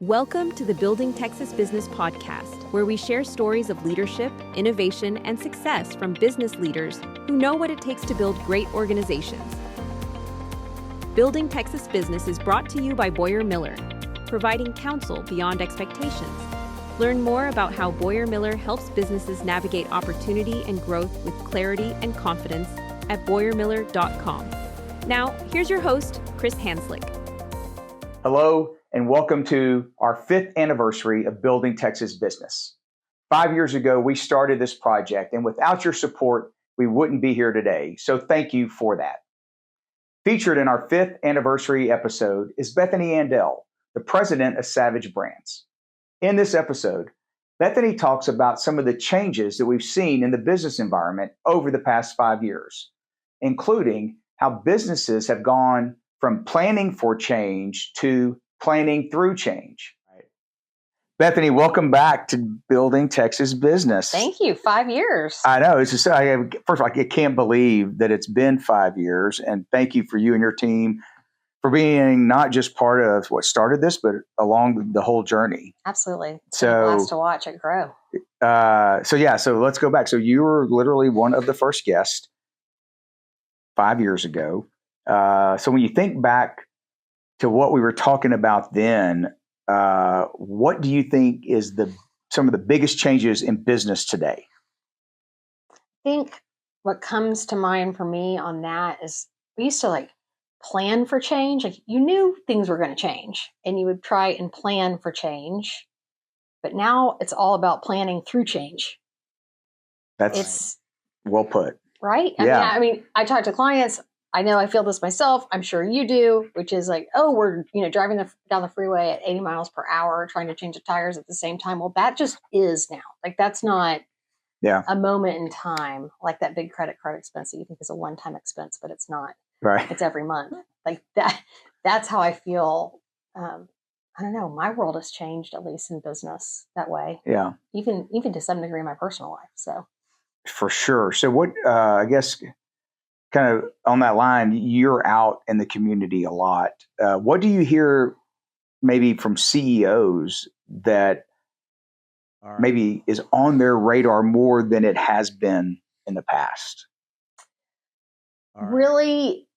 Welcome to the Building Texas Business Podcast, where we share stories of leadership, innovation, and success from business leaders who know what it takes to build great organizations. Building Texas Business is brought to you by Boyer Miller, providing counsel beyond expectations. Learn more about how Boyer Miller helps businesses navigate opportunity and growth with clarity and confidence at boyermiller.com. Now, here's your host, Chris Hanslik. Hello, and welcome to our 5th anniversary of Building Texas Business. 5 years ago, we started this project, and without your support, we wouldn't be here today. So thank you for that. Featured in our 5th anniversary episode is Bethany Andell, the president of Savage Brands. In this episode, Bethany talks about some of the changes that we've seen in the business environment over the past 5 years, including how businesses have gone from planning for change to planning through change. Bethany, welcome back to Building Texas Business. Thank you. 5 years. I know. It's just, first of all, I can't believe that it's been 5 years. And thank you for you and your team for being not just part of what started this, but along the whole journey. Absolutely. It's been a blast to watch it grow. So let's go back. So you were literally one of the first guests 5 years ago. So when you think back to what we were talking about then, what do you think is some of the biggest changes in business today? I think what comes to mind for me on that is we used to plan for change. Like you knew things were going to change and you would try and plan for change. But now it's all about planning through change. It's well put. Right? I mean, I talk to clients. I know I feel this myself. I'm sure you do, which is we're driving down the freeway at 80 miles per hour, trying to change the tires at the same time. Well, that just is now. That's not a moment in time, like that big credit card expense that you think is a one-time expense, but it's not. Right. It's every month. Like that. That's how I feel. I don't know. My world has changed, at least in business, that way. Yeah. Even to some degree in my personal life. So. For sure. So what? I guess. Kind of on that line, you're out in the community a lot. What do you hear maybe from CEOs that maybe is on their radar more than it has been in the past? Really,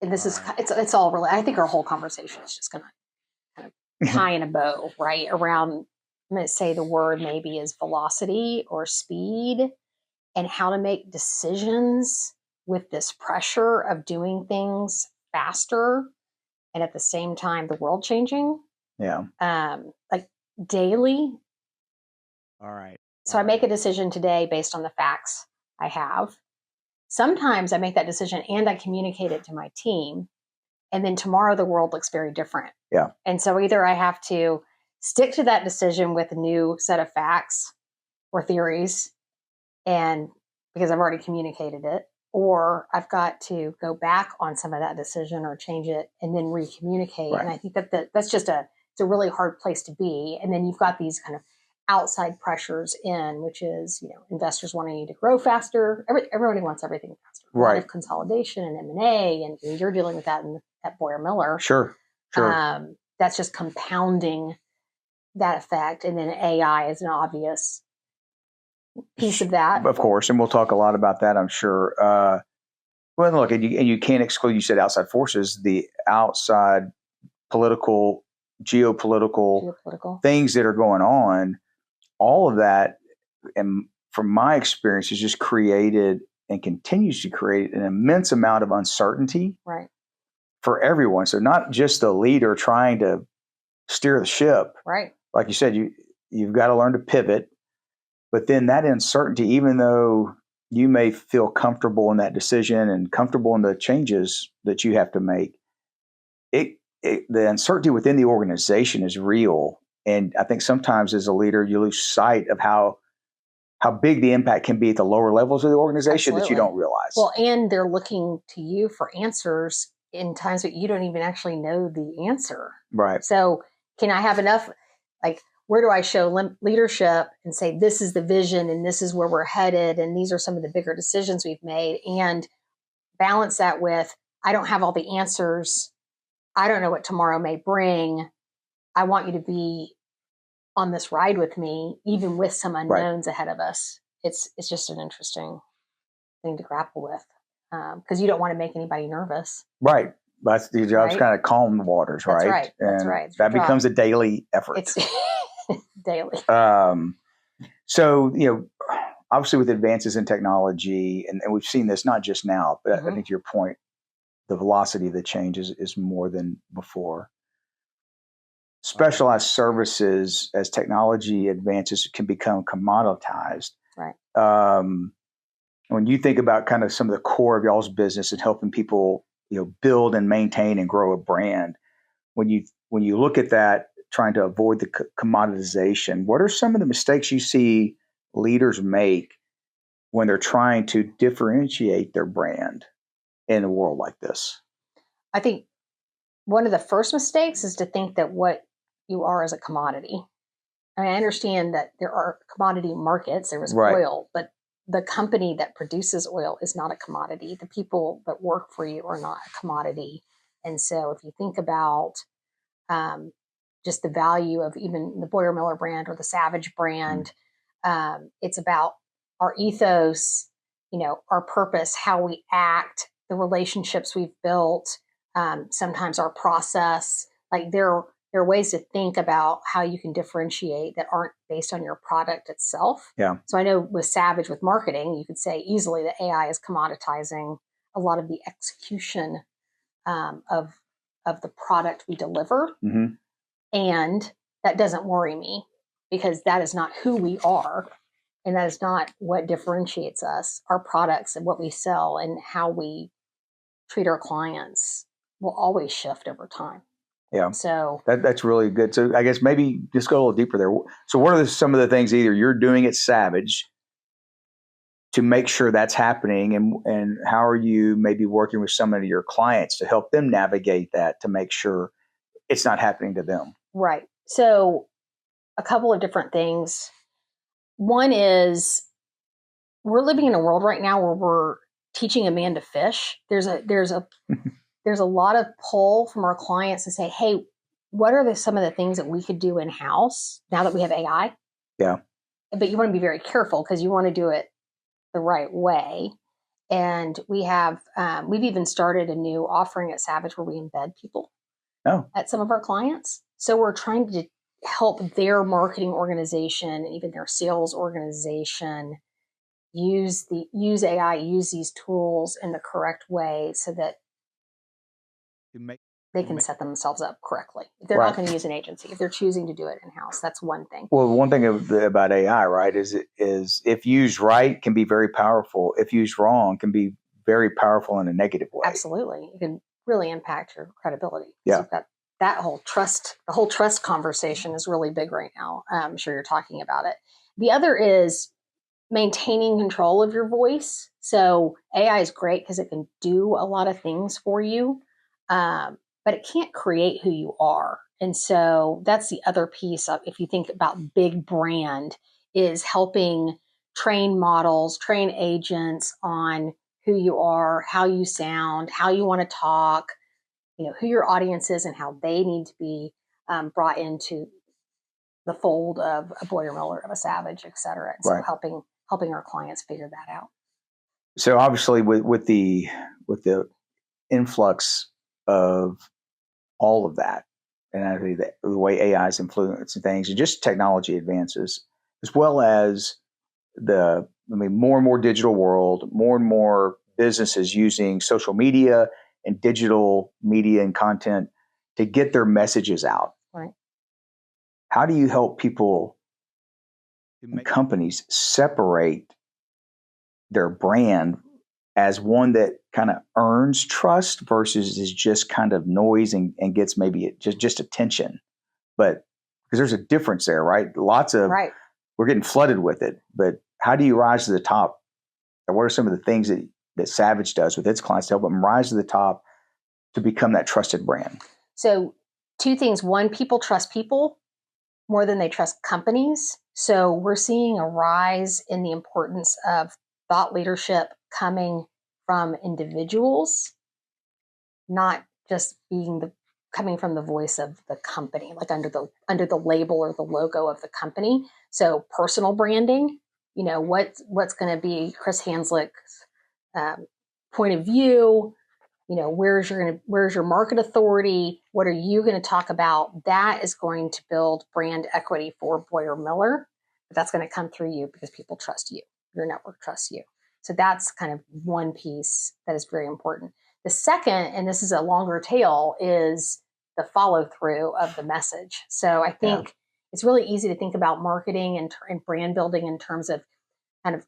and this is, it's all really, I think our whole conversation is just going to kind of tie in a bow, right? Around, I'm going to say the word maybe is velocity or speed and how to make decisions with this pressure of doing things faster and at the same time the world changing. Yeah. Like daily. All right. So I make a decision today based on the facts I have. Sometimes I make that decision and I communicate it to my team. And then tomorrow the world looks very different. Yeah. And so either I have to stick to that decision with a new set of facts or theories, and because I've already communicated it, or I've got to go back on some of that decision or change it and then re-communicate. Right. And I think that's just it's a really hard place to be. And then you've got these kind of outside pressures which is, investors wanting you to grow faster. Everybody wants everything faster. Right. A lot of consolidation and M&A, and you're dealing with that at Boyer Miller. Sure. That's just compounding that effect. And then AI is an obvious piece of that. Of course, and we'll talk a lot about that, I'm sure. Well, look, and you can't exclude, you said outside forces, the outside political, geopolitical things that are going on. All of that, and from my experience, has just created and continues to create an immense amount of uncertainty for everyone. So not just the leader trying to steer the ship. Right. Like you said, you've got to learn to pivot. But then that uncertainty, even though you may feel comfortable in that decision and comfortable in the changes that you have to make, the uncertainty within the organization is real. And I think sometimes as a leader, you lose sight of how big the impact can be at the lower levels of the organization. Absolutely. That you don't realize. Well, and they're looking to you for answers in times that you don't even actually know the answer. Right. So can I have enough, where do I show leadership and say, this is the vision and this is where we're headed and these are some of the bigger decisions we've made, and balance that with, I don't have all the answers. I don't know what tomorrow may bring. I want you to be on this ride with me, even with some unknowns ahead of us. It's just an interesting thing to grapple with, because you don't want to make anybody nervous. Right. That's the job's kind of calm the waters, That's right? right. That's and right. That becomes a daily effort. It's daily. So, obviously with advances in technology, and we've seen this not just now, but I think to your point, the velocity of the change is more than before. Specialized services, as technology advances, can become commoditized. Right. When you think about kind of some of the core of y'all's business and helping people, build and maintain and grow a brand, when you look at that, trying to avoid the commoditization, what are some of the mistakes you see leaders make when they're trying to differentiate their brand in a world like this? I think one of the first mistakes is to think that what you are is a commodity. I mean, I understand that there are commodity markets. There was oil, but the company that produces oil is not a commodity. The people that work for you are not a commodity. And so if you think about just the value of even the Boyer Miller brand or the Savage brand, it's about our ethos, our purpose, how we act, the relationships we've built, sometimes our process. Like there are ways to think about how you can differentiate that aren't based on your product itself. Yeah. So I know with Savage, with marketing, you could say easily that AI is commoditizing a lot of the execution of the product we deliver. Mm-hmm. And that doesn't worry me, because that is not who we are. And that is not what differentiates us. Our products and what we sell and how we treat our clients will always shift over time. Yeah. So that's really good. So I guess maybe just go a little deeper there. So what are some of the things either you're doing at Savage to make sure that's happening, and how are you maybe working with some of your clients to help them navigate that to make sure it's not happening to them? Right. So a couple of different things. One is we're living in a world right now where we're teaching a man to fish. There's a lot of pull from our clients to say, hey, what are some of the things that we could do in-house now that we have AI? Yeah. But you want to be very careful because you want to do it the right way. And we've even started a new offering at Savage where we embed people at some of our clients. So we're trying to help their marketing organization and even their sales organization use AI, use these tools in the correct way so that they can set themselves up correctly. If they're not going to use an agency, if they're choosing to do it in-house, that's one thing. Well, one thing about AI, right, is if used right, can be very powerful. If used wrong, can be very powerful in a negative way. Absolutely. It can really impact your credibility. Yeah. So you've got that whole trust, the whole trust conversation is really big right now. I'm sure you're talking about it. The other is maintaining control of your voice. So AI is great because it can do a lot of things for you, but it can't create who you are. And so that's the other piece of, if you think about big brand, is helping train models, train agents on who you are, how you sound, how you want to talk, who your audience is and how they need to be brought into the fold of a Boyer Miller, of a Savage, et cetera. And so helping our clients figure that out. So obviously with the influx of all of that, and I think the way AI is influencing things and just technology advances, as well as more and more digital world, more and more businesses using social media and digital media and content to get their messages out. Right. How do you help people and companies separate their brand as one that kind of earns trust versus is just kind of noise and gets maybe just attention? But because there's a difference there, right? We're getting flooded with it, but how do you rise to the top? And what are some of the things that Savage does with its clients to help them rise to the top to become that trusted brand? So 2 things. One, people trust people more than they trust companies. So we're seeing a rise in the importance of thought leadership coming from individuals, not just being the coming from the voice of the company, like under the label or the logo of the company. So personal branding, what's going to be Chris Hanslik's point of view. Where's your market authority? What are you going to talk about? That is going to build brand equity for Boyer Miller. But that's going to come through you because people trust you. Your network trusts you. So that's kind of one piece that is very important. The second, and this is a longer tail, is the follow through of the message. So I think it's really easy to think about marketing and brand building in terms of kind of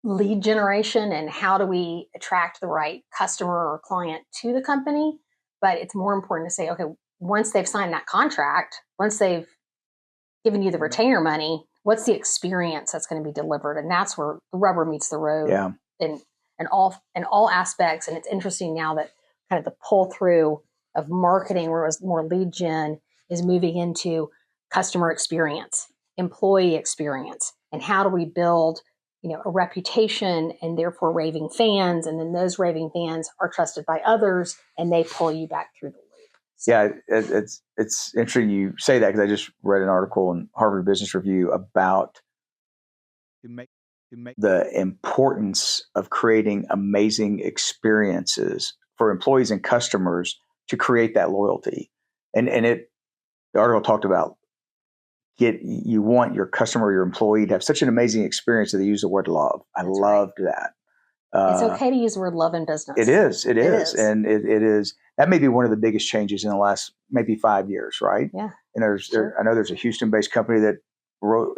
lead generation and how do we attract the right customer or client to the company. But it's more important to say, okay, once they've signed that contract, once they've given you the retainer money, what's the experience that's going to be delivered? And that's where the rubber meets the road in all aspects. And it's interesting now that kind of the pull through of marketing, where it was more lead gen, is moving into customer experience, employee experience, and how do we build a reputation and therefore raving fans, and then those raving fans are trusted by others and they pull you back through the loop. So, yeah, it's interesting you say that, because I just read an article in Harvard Business Review about the importance of creating amazing experiences for employees and customers to create that loyalty. And the article talked about you want your customer or your employee to have such an amazing experience that they use the word love. I loved that. It's okay to use the word love in business. It is. And it is. That may be one of the biggest changes in the last maybe 5 years, right? Yeah. And I know there's a Houston-based company that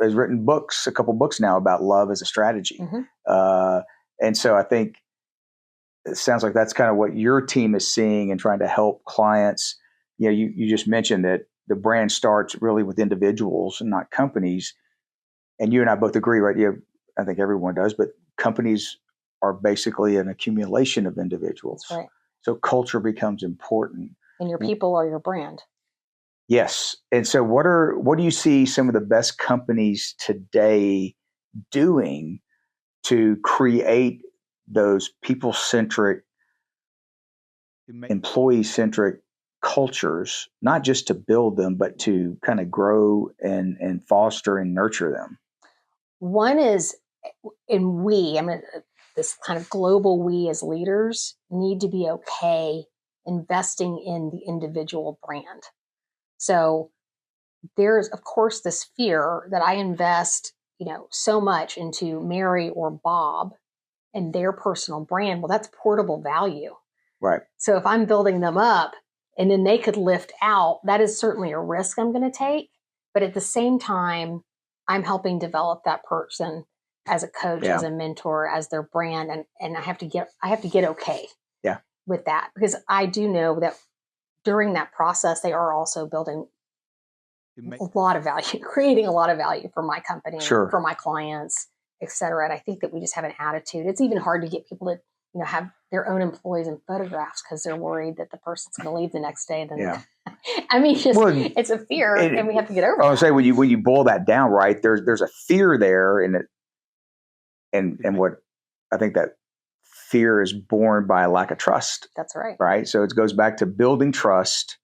has written a couple books now about love as a strategy. Mm-hmm. And so I think it sounds like that's kind of what your team is seeing and trying to help clients. You just mentioned that the brand starts really with individuals and not companies. And you and I both agree, right? I think everyone does, but companies are basically an accumulation of individuals. That's right. So culture becomes important. And your people are your brand. Yes. And so what do you see some of the best companies today doing to create those people-centric, employee-centric cultures, not just to build them, but to kind of grow and foster and nurture them? One is, this kind of global we as leaders need to be okay investing in the individual brand. So there's, of course, this fear that I invest, so much into Mary or Bob and their personal brand. Well, that's portable value. Right. So if I'm building them up and then they could lift out, that is certainly a risk I'm going to take. But at the same time, I'm helping develop that person as a coach, as a mentor, as their brand. And I have to get okay with that, because I do know that during that process, they are also building a lot of value, creating a lot of value for my company, for my clients, et cetera. And I think that we just have an attitude. It's even hard to get people to, have their own employees in photographs because they're worried that the person's going to leave the next day. Then, it's a fear, and we have to get over it. I would say when you boil that down, right, there's a fear there, and what I think that fear is born by a lack of trust. That's right. Right. So it goes back to building trust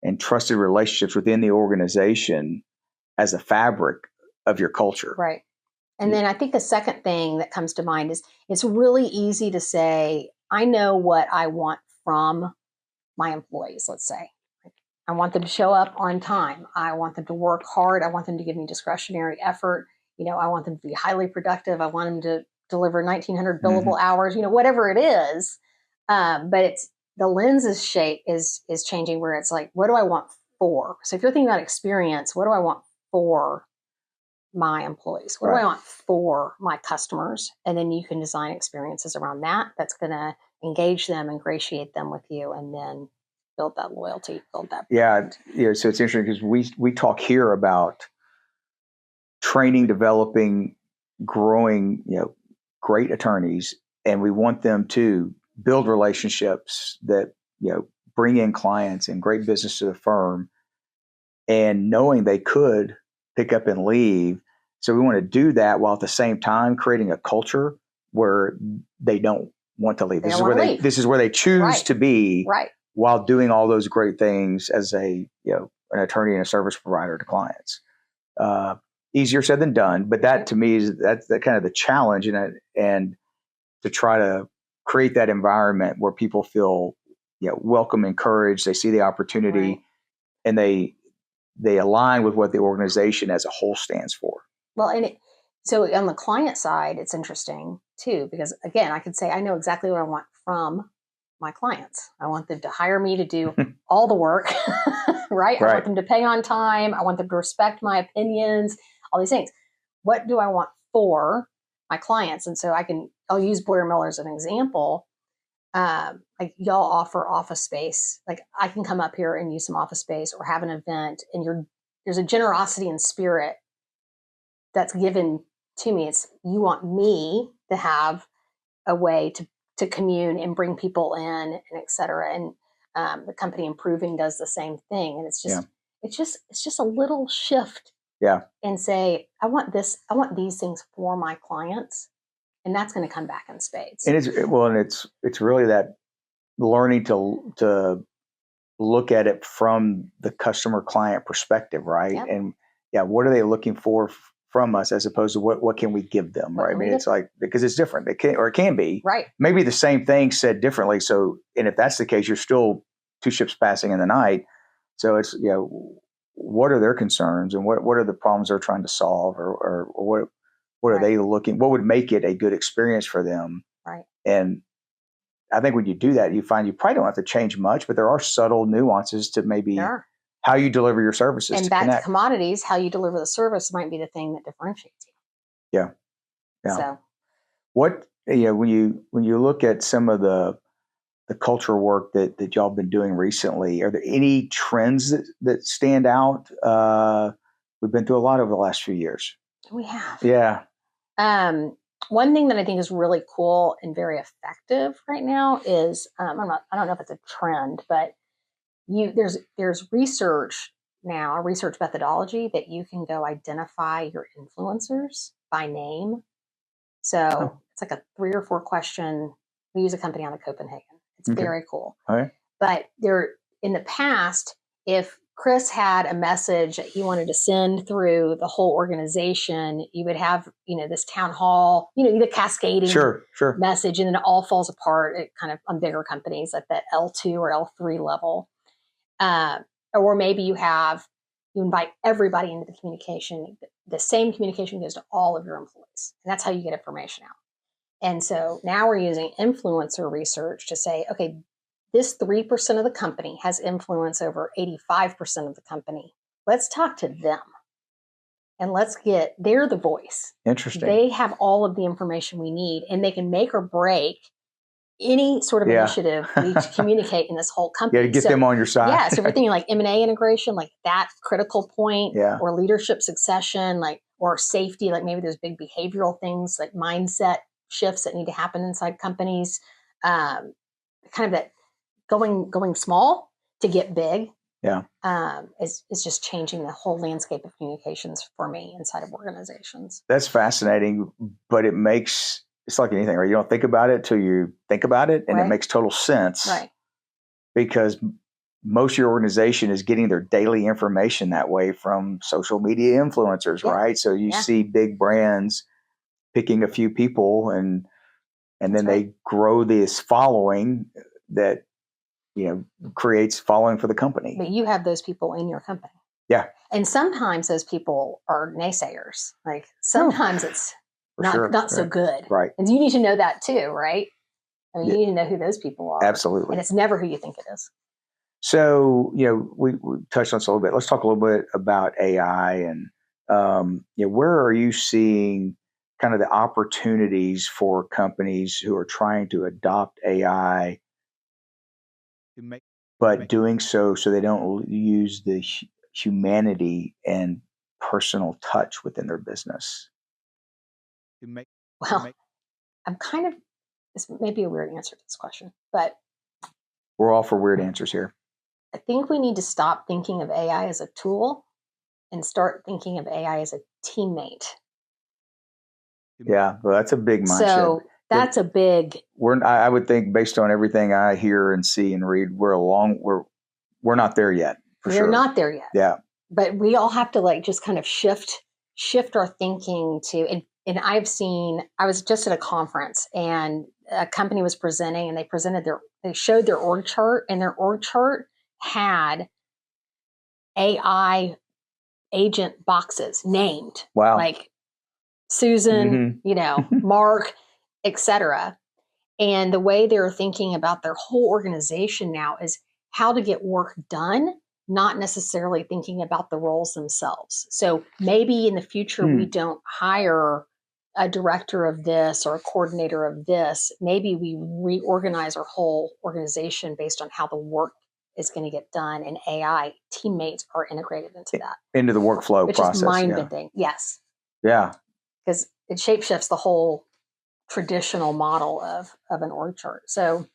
and trusted relationships within the organization as a fabric of your culture. Right. And then I think the second thing that comes to mind is it's really easy to say, I know what I want from my employees, let's say. I want them to show up on time. I want them to work hard. I want them to give me discretionary effort. I want them to be highly productive. I want them to deliver 1,900 billable hours, whatever it is. But the lens is changing, where it's like, what do I want for? So if you're thinking about experience, what do I want for my employees? What do I want for my customers? And then you can design experiences around that. That's going to engage them, ingratiate them with you, and then build that loyalty, build that brand. Yeah. So it's interesting because we talk here about training, developing, growing, great attorneys, and we want them to build relationships that, bring in clients and great business to the firm, and knowing they could pick up and leave. So we want to do that while at the same time creating a culture where they don't want to leave. This is where they choose to be. Right. while doing all those great things as an attorney and a service provider to clients. Easier said than done, but that to me is that's the kind of the challenge, and to try to create that environment where people feel welcome, encouraged, they see the opportunity, and they align with what the organization as a whole stands for. Well, so on the client side, it's interesting too, because again, I could say I know exactly what I want from my clients. I want them to hire me to do all the work, right? I want them to pay on time. I want them to respect my opinions, all these things. What do I want for my clients? And so I'll use Boyer Miller as an example. Like y'all offer office space. Like I can come up here and use some office space or have an event, and there's a generosity and spirit that's given to me. It's you want me to have a way to commune and bring people in, and et cetera. And the company Improving does the same thing. And it's just a little shift. Yeah. And say, I want these things for my clients, and that's going to come back in spades. And it's really that learning to look at it from the customer client perspective, right? Yep. And what are they looking for from us, as opposed to what can we give them, right? I mean, it's like, because it's different. It can be right. Maybe the same thing said differently. So, and if that's the case, you're still two ships passing in the night. So it's what are their concerns, and what are the problems they're trying to solve, or what are they looking? What would make it a good experience for them? Right. And I think when you do that, you find you probably don't have to change much, but there are subtle nuances to maybe how you deliver your services. And back to commodities, how you deliver the service might be the thing that differentiates you. Yeah. So what, when you look at some of the culture work that y'all have been doing recently, are there any trends that stand out? We've been through a lot over the last few years. We have. Yeah. One thing that I think is really cool and very effective right now is I don't know if it's a trend, but there's research now, a research methodology that you can go identify your influencers by name. So it's like a 3 or 4 question. We use a company out of Copenhagen. It's very cool. Okay. But in the past, if Chris had a message that he wanted to send through the whole organization, you would have, this town hall, the cascading message, and then it all falls apart on bigger companies at the L2 or L3 level. Or maybe you invite everybody into the communication. The same communication goes to all of your employees. And that's how you get information out. And so now we're using influencer research to say, okay, this 3% of the company has influence over 85% of the company. Let's talk to them. And they're the voice. Interesting. They have all of the information we need, and they can make or break any sort of initiative we communicate in this whole company. To get them on your side. Yeah. So we're thinking like M&A integration, like that critical point, or leadership succession, or safety, like maybe there's big behavioral things like mindset shifts that need to happen inside companies. Kind of that going small to get big. Yeah. Is just changing the whole landscape of communications for me inside of organizations. That's fascinating, but it's like anything, right? You don't think about it till you think about it, and it makes total sense. Right. Because most of your organization is getting their daily information that way from social media influencers, right? So you see big brands picking a few people, and then they grow this following that creates following for the company. But you have those people in your company. Yeah. And sometimes those people are naysayers. Like sometimes it's not so good. Right. And you need to know that too, right? I mean, you need to know who those people are. Absolutely. And it's never who you think it is. So, we touched on this a little bit. Let's talk a little bit about AI, and where are you seeing kind of the opportunities for companies who are trying to adopt AI, but doing so they don't use the humanity and personal touch within their business? Well, this may be a weird answer to this question, but we're all for weird answers here. I think we need to stop thinking of AI as a tool and start thinking of AI as a teammate. Yeah, well, that's a big mindset. So That's a big. I would think based on everything I hear and see and read, we're not there yet. We're not there yet. Yeah. But we all have to like just kind of shift our thinking to, and I was just at a conference and a company was presenting and they showed their org chart, and their org chart had AI agent boxes named. Wow. Like Susan, Mark, etc. And the way they're thinking about their whole organization now is how to get work done, not necessarily thinking about the roles themselves. So maybe in the future, we don't hire a director of this or a coordinator of this. Maybe we reorganize our whole organization based on how the work is going to get done, and AI teammates are integrated into that. Into the workflow which process. Is mind-bending. Yeah. Yes. Yeah. Because it shapeshifts the whole traditional model of an org chart. So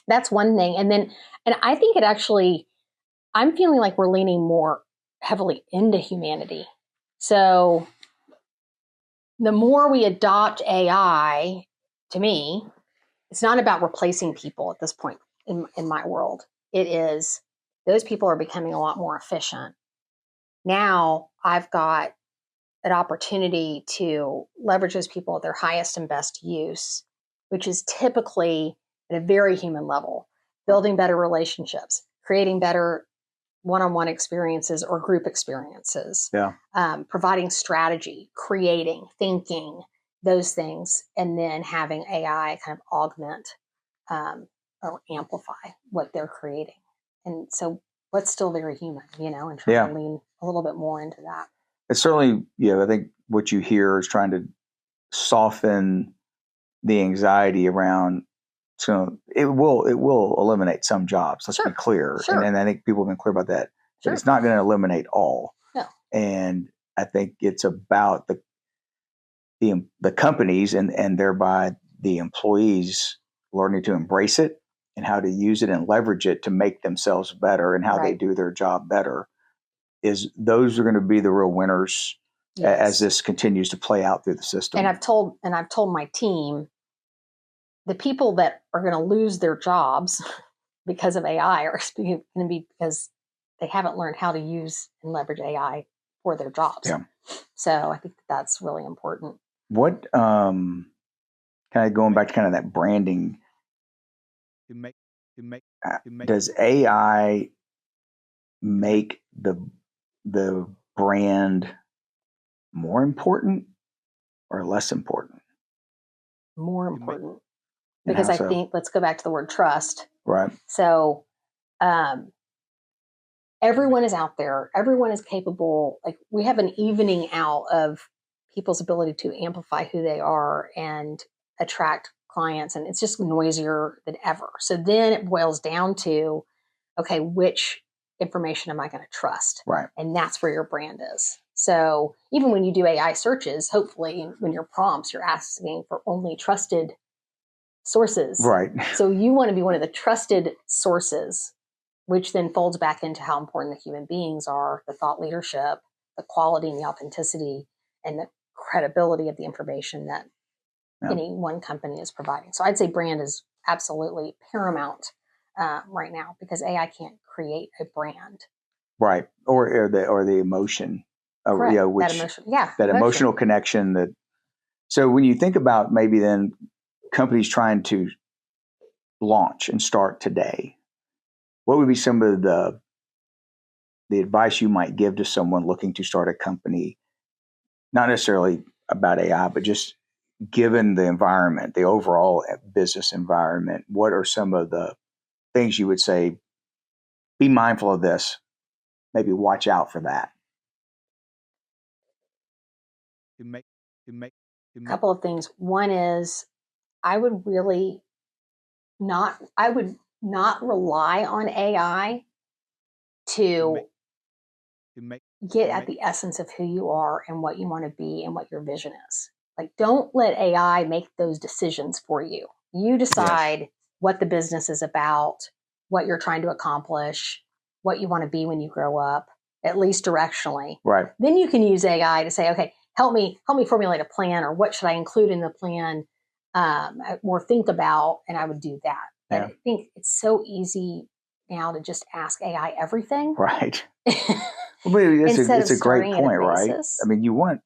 that's one thing. And I think I'm feeling like we're leaning more heavily into humanity. So the more we adopt AI, to me, it's not about replacing people at this point in my world. It is, those people are becoming a lot more efficient. Now I've got an opportunity to leverage those people at their highest and best use, which is typically at a very human level, building better relationships, creating better one-on-one experiences or group experiences, providing strategy, creating, thinking, those things, and then having AI kind of augment or amplify what they're creating. And so what's still very human, and trying to lean a little bit more into that. It's certainly, I think what you hear is trying to soften the anxiety around. So it will eliminate some jobs. Let's be clear. Sure. And I think people have been clear about that. Sure. But it's not going to eliminate all. No. And I think it's about the companies and thereby the employees learning to embrace it and how to use it and leverage it to make themselves better and how they do their job better. Those are going to be the real winners as this continues to play out through the system. And I've told my team, the people that are going to lose their jobs because of AI are going to be because they haven't learned how to use and leverage AI for their jobs. Yeah. So I think that's really important. What kind of going back to kind of that branding? Does AI make the brand more important or less important? More important. Because I think, let's go back to the word trust. Right. So everyone is out there. Everyone is capable. Like, we have an evening out of people's ability to amplify who they are and attract clients. And it's just noisier than ever. So then it boils down to, okay, which information am I going to trust? Right. And that's where your brand is. So even when you do AI searches, hopefully when your prompts, you're asking for only trusted sources. Right. So you want to be one of the trusted sources, which then folds back into how important the human beings are, the thought leadership, the quality and the authenticity, and the credibility of the information that any one company is providing. So I'd say brand is absolutely paramount right now, because AI can't create a brand. Right. Or the emotion. Correct. That emotional connection. So when you think about maybe then companies trying to launch and start today, what would be some of the advice you might give to someone looking to start a company, not necessarily about AI, but just given the environment, the overall business environment? What are some of the things you would say, be mindful of this, maybe watch out for that? A couple of things. One is I would not rely on AI to get at the essence of who you are and what you want to be and what your vision is. Like, don't let AI make those decisions for you. You decide what the business is about, what you're trying to accomplish, what you want to be when you grow up, at least directionally. Right. Then you can use AI to say, okay, help me formulate a plan, or what should I include in the plan? or think about, and I would do that. But Yeah. I think it's so easy now to just ask AI everything. Right. Well, it's a great point, right? I mean, you want,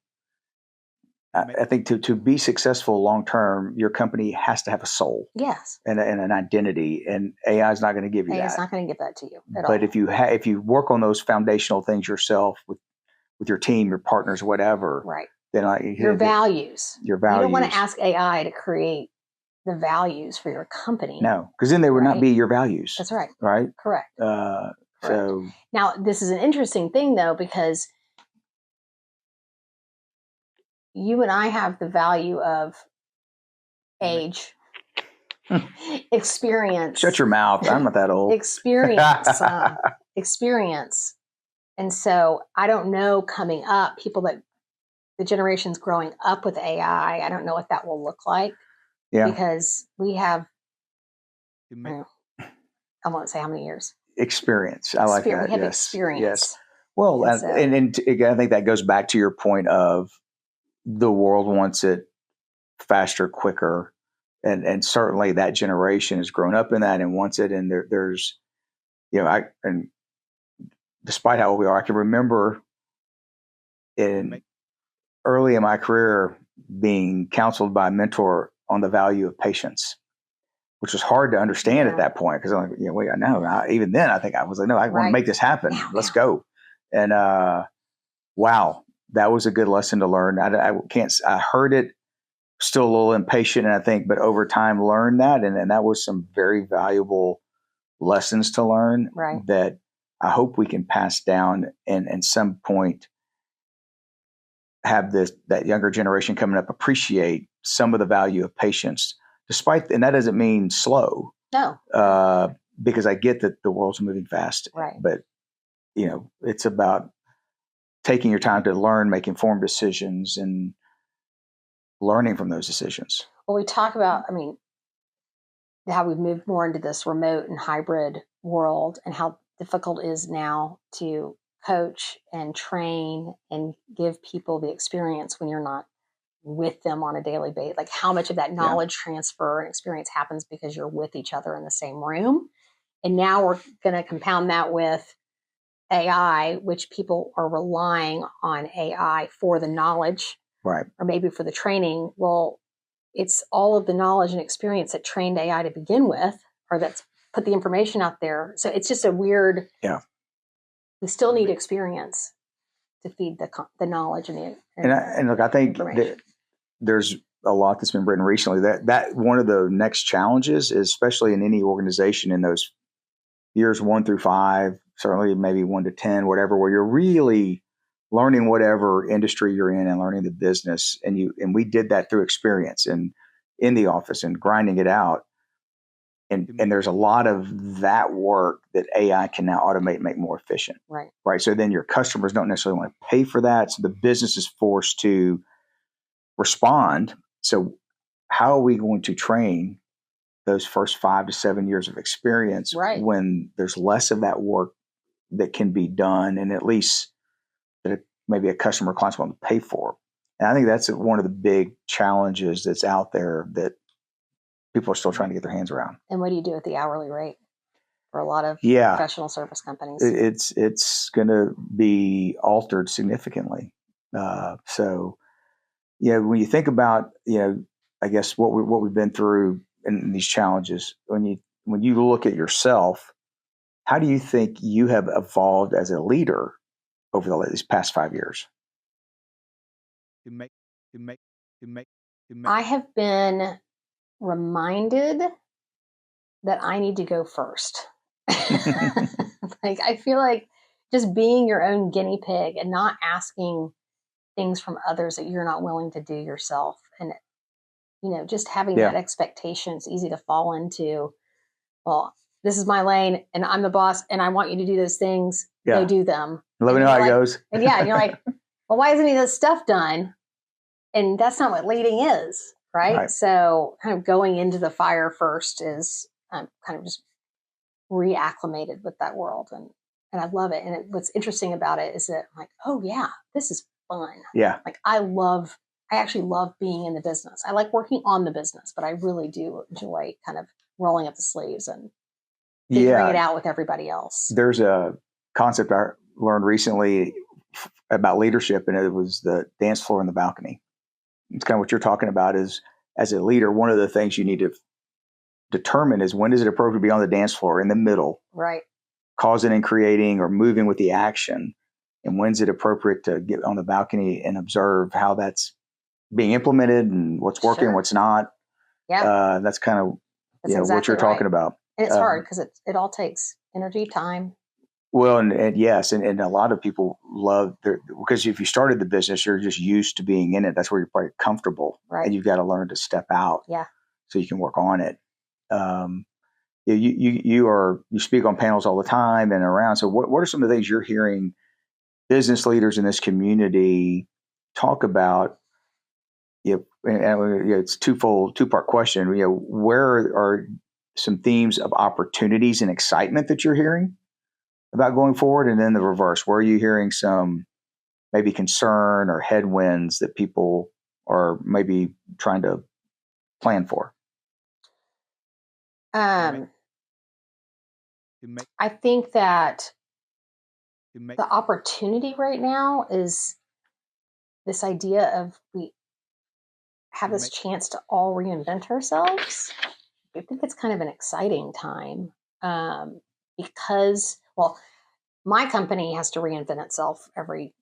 I think to be successful long term, your company has to have a soul. Yes. And an identity, and AI is not going to give you AI that. is not going to give that to you at But all. if you work on those foundational things yourself with your team, your partners, whatever, right. then your values. Your values. You don't want to ask AI to create the values for your company. No, because then they would not be your values. That's right. Right? Correct. Correct. So now this is an interesting thing though, because you and I have the value of age, experience. Shut your mouth. I'm not that old. Experience. And so I don't know coming up, people that the generations growing up with AI, I don't know what that will look like. Yeah. Because we have, I won't say how many years. Experience. I like that. We have experience. Yes. Well, and I think that goes back to your point of the world wants it faster, quicker. And certainly that generation has grown up in that and wants it. And there's, and despite how old we are, I can remember early in my career being counseled by a mentor on the value of patience, which was hard to understand at that point. Because I'm like, I know. Even then, I think I was like, no, I want to make this happen. Let's go. And wow, that was a good lesson to learn. I heard it, still a little impatient, and I think, but over time learned that. And that was some very valuable lessons to learn that I hope we can pass down and at some point have that younger generation coming up appreciate some of the value of patience, and that doesn't mean slow. No. Because I get that the world's moving fast. Right. But, it's about taking your time to learn, make informed decisions, and learning from those decisions. Well, we talk about, how we've moved more into this remote and hybrid world and how difficult it is now to coach and train and give people the experience when you're not with them on a daily basis. Like how much of that knowledge transfer and experience happens because you're with each other in the same room. And now we're going to compound that with AI, which people are relying on AI for the knowledge, right? Or maybe for the training. Well, it's all of the knowledge and experience that trained AI to begin with, or that's put the information out there. So it's just a weird. Yeah. We still need experience to feed the knowledge and and look, I think that there's a lot that's been written recently that one of the next challenges is, especially in any organization in those years 1 through 5, certainly maybe 1 to 10, whatever, where you're really learning whatever industry you're in and learning the business. And we did that through experience and in the office and grinding it out. And there's a lot of that work that AI can now automate and make more efficient. Right. So then your customers don't necessarily want to pay for that. So the business is forced to respond. So how are we going to train those first 5 to 7 years of experience when there's less of that work that can be done, and at least that maybe a customer or client's willing to pay for? And I think that's one of the big challenges that's out there that people are still trying to get their hands around. And what do you do with the hourly rate for a lot of professional service companies? It's going to be altered significantly. So, when you think about, I guess what we've been through in these challenges, when you look at yourself, how do you think you have evolved as a leader over these past 5 years? I have been reminded that I need to go first. Like I feel like just being your own guinea pig and not asking things from others that you're not willing to do yourself, and just having that expectation. It's easy to fall into, well, this is my lane and I'm the boss and I want you to do those things. Go do them. Let me know how it goes. And you're like, well, why isn't any of this stuff done? And that's not what leading is, right? So kind of going into the fire first is kind of just reacclimated with that world. And I love it. And what's interesting about it is that I'm like, oh yeah, this is fun. Yeah. Like I love I actually love being in the business. I like working on the business, but I really do enjoy kind of rolling up the sleeves and figuring it out with everybody else. There's a concept I learned recently about leadership, and it was the dance floor and the balcony. It's kind of what you're talking about is, as a leader, one of the things you need to determine is when is it appropriate to be on the dance floor in the middle, right, causing and creating or moving with the action, and when's it appropriate to get on the balcony and observe how that's being implemented and what's working, Sure. what's not. Yeah, that's kind of exactly what you're talking about. And it's hard because it all takes energy, time. Well, and yes, and a lot of people love because if you started the business, you're just used to being in it. That's where you're probably comfortable, Right. And you've got to learn to step out, so you can work on it. You speak on panels all the time and around. So what are some of the things you're hearing business leaders in this community talk about? It's two-part question. Where are some themes of opportunities and excitement that you're hearing about going forward? And then the reverse, where are you hearing some maybe concern or headwinds that people are maybe trying to plan for? I think that the opportunity right now is this idea of we have this chance to all reinvent ourselves. I think it's kind of an exciting time because, well, my company has to reinvent itself every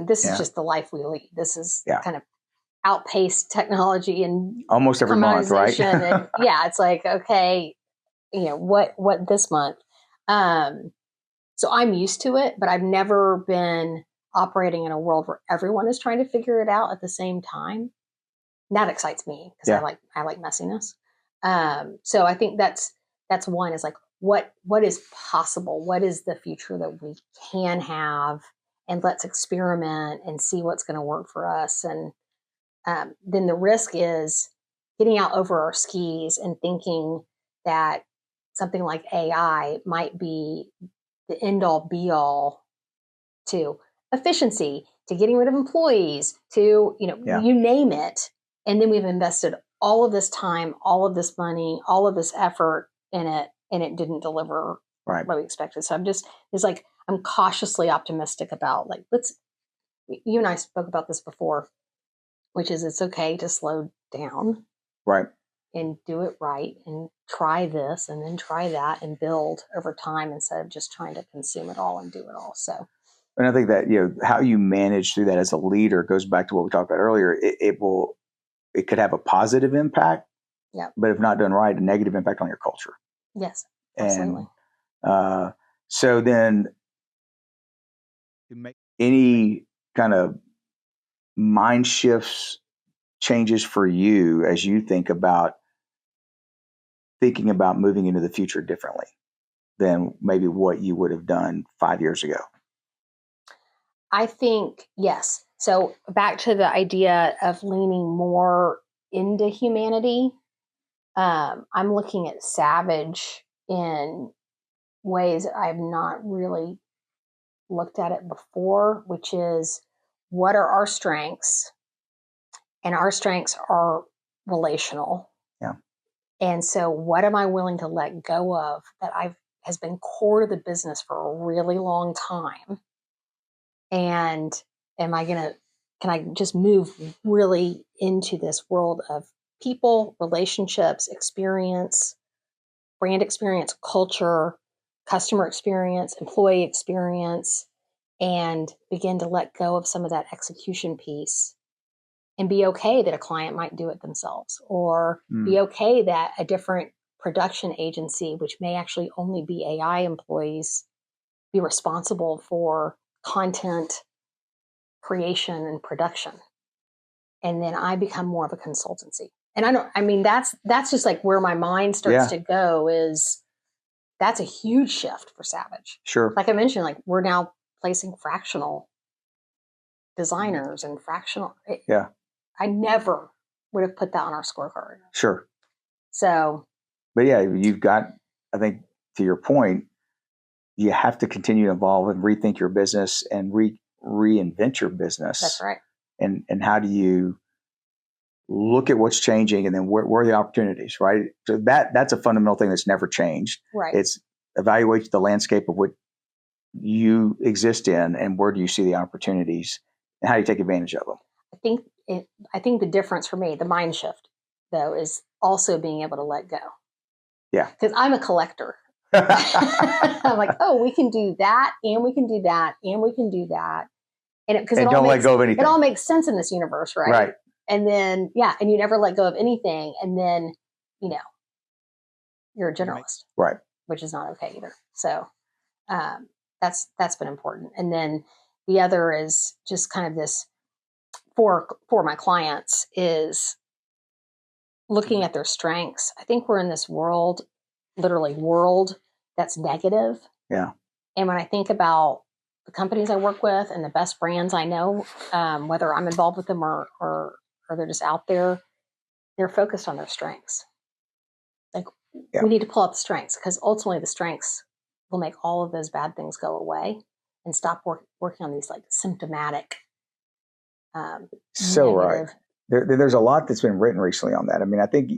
this is just the life we lead. This is kind of outpaced technology and almost every month, right? And it's like, okay, what this month? So I'm used to it, but I've never been operating in a world where everyone is trying to figure it out at the same time. And that excites me because I like messiness. So I think that's one is like what is possible? What is the future that we can have? And let's experiment and see what's going to work for us. And then the risk is getting out over our skis and thinking that something like AI might be the end all be all to efficiency, to getting rid of employees, to, you name it. And then we've invested all of this time, all of this money, all of this effort in it, and it didn't deliver what we expected. So I'm cautiously optimistic about you and I spoke about this before, which is it's okay to slow down. Right. And do it right and try this and then try that and build over time instead of just trying to consume it all and do it all. So, and I think that, how you manage through that as a leader goes back to what we talked about earlier. It could have a positive impact, but if not done right, a negative impact on your culture. Yes, absolutely. And so then any kind of mind shifts, changes for you as you thinking about moving into the future differently than maybe what you would have done 5 years ago? I think, yes. So back to the idea of leaning more into humanity. I'm looking at Savage in ways I've not really looked at it before, which is what are our strengths? And our strengths are relational. Yeah. And so what am I willing to let go of that has been core to the business for a really long time? And can I just move really into this world of people, relationships, experience, brand experience, culture, customer experience, employee experience, and begin to let go of some of that execution piece and be okay that a client might do it themselves, or be okay that a different production agency, which may actually only be AI employees, be responsible for content creation and production. And then I become more of a consultancy. And that's just like where my mind starts to go is that's a huge shift for Savage. Sure. Like I mentioned, like we're now placing fractional designers and fractional. I never would have put that on our scorecard. Sure. So. But you've got, I think to your point, you have to continue to evolve and rethink your business and reinvent your business. That's right. And how do you look at what's changing, and then where are the opportunities, right? So that's a fundamental thing that's never changed. Right. It's evaluate the landscape of what you exist in, and where do you see the opportunities, and how do you take advantage of them? I think the difference for me, the mind shift, though, is also being able to let go. Yeah. Because I'm a collector. I'm like, oh, we can do that, and we can do that, and we can do that. And don't let go of anything. It all makes sense in this universe, right? Right. And then, and you never let go of anything. And then, you're a generalist. Right. Which is not okay either. So that's been important. And then the other is just kind of this for my clients is looking at their strengths. I think we're in this world that's negative. Yeah. And when I think about the companies I work with and the best brands I know, whether I'm involved with them or they're just out there, they're focused on their strengths. Like we need to pull out the strengths, because ultimately the strengths will make all of those bad things go away and stop working on these like symptomatic. So negative. Right. There's a lot that's been written recently on that. I mean, I think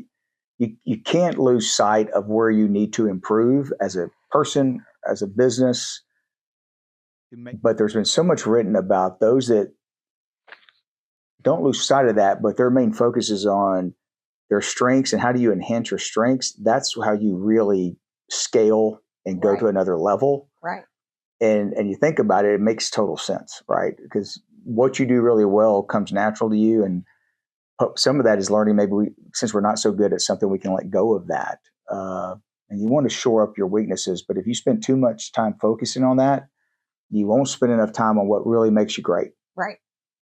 you can't lose sight of where you need to improve as a person, as a business. But there's been so much written about those that don't lose sight of that, but their main focus is on their strengths and how do you enhance your strengths. That's how you really scale and go to another level. Right. And you think about it, it makes total sense, right? Because what you do really well comes natural to you. And some of that is learning. Maybe since we're not so good at something, we can let go of that. And you want to shore up your weaknesses. But if you spend too much time focusing on that, you won't spend enough time on what really makes you great. Right.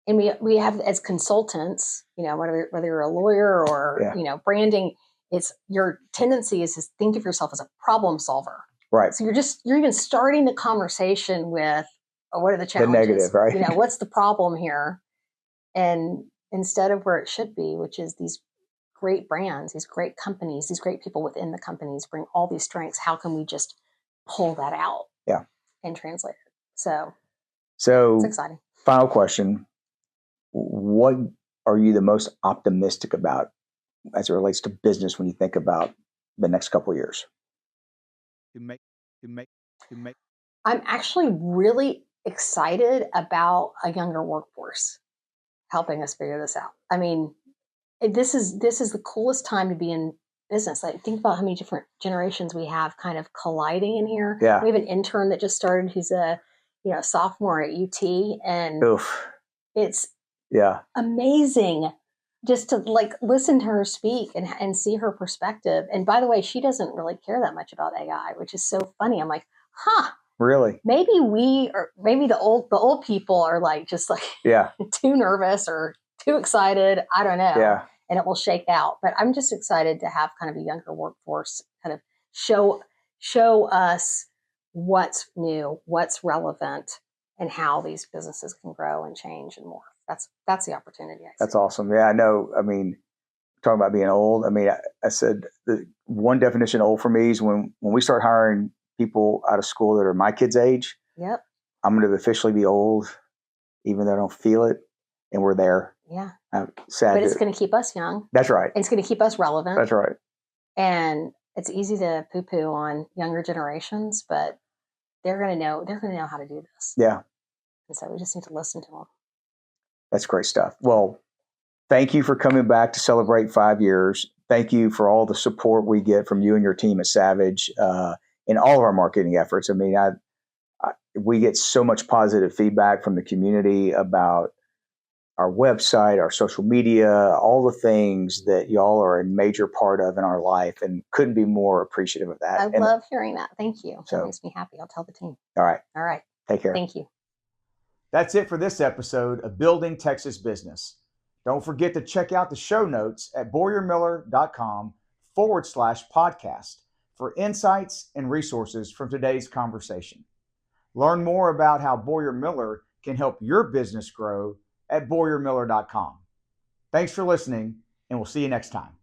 And we have, as consultants, whether you're a lawyer or, branding, it's your tendency is to think of yourself as a problem solver. Right. So you're even starting the conversation with, what are the challenges? The negative, right? What's the problem here? And instead of where it should be, which is these great brands, these great companies, these great people within the companies bring all these strengths. How can we just pull that out? Yeah. And translate it? So it's exciting. Final question. What are you the most optimistic about as it relates to business when you think about the next couple of years? I'm actually really excited about a younger workforce helping us figure this out. I mean, this is the coolest time to be in business. Like, think about how many different generations we have kind of colliding in here. Yeah. We have an intern that just started who's a sophomore at UT, and it's amazing just to like listen to her speak and see her perspective. And by the way, she doesn't really care that much about AI, which is so funny. I'm like, really? Maybe maybe the old people are like just like too nervous or too excited. I don't know. Yeah. And it will shake out. But I'm just excited to have kind of a younger workforce kind of show us what's new, what's relevant, and how these businesses can grow and change and more. That's the opportunity. That's awesome. Yeah, I know. I mean, talking about being old. I mean, I said the one definition of old for me is when we start hiring people out of school that are my kids' age. Yep. I'm going to officially be old, even though I don't feel it, and we're there. Yeah. I'm sad. But it's going to keep us young. That's right. It's going to keep us relevant. That's right. And it's easy to poo-poo on younger generations, but they're going to know how to do this. Yeah. And so we just need to listen to them. That's great stuff. Well, thank you for coming back to celebrate 5 years. Thank you for all the support we get from you and your team at Savage in all of our marketing efforts. I mean, we get so much positive feedback from the community about our website, our social media, all the things that y'all are a major part of in our life, and couldn't be more appreciative of that. I love hearing that. Thank you. So, that makes me happy. I'll tell the team. All right. All right. Take care. Thank you. That's it for this episode of Building Texas Business. Don't forget to check out the show notes at boyermiller.com/podcast for insights and resources from today's conversation. Learn more about how Boyer Miller can help your business grow at boyermiller.com. Thanks for listening, and we'll see you next time.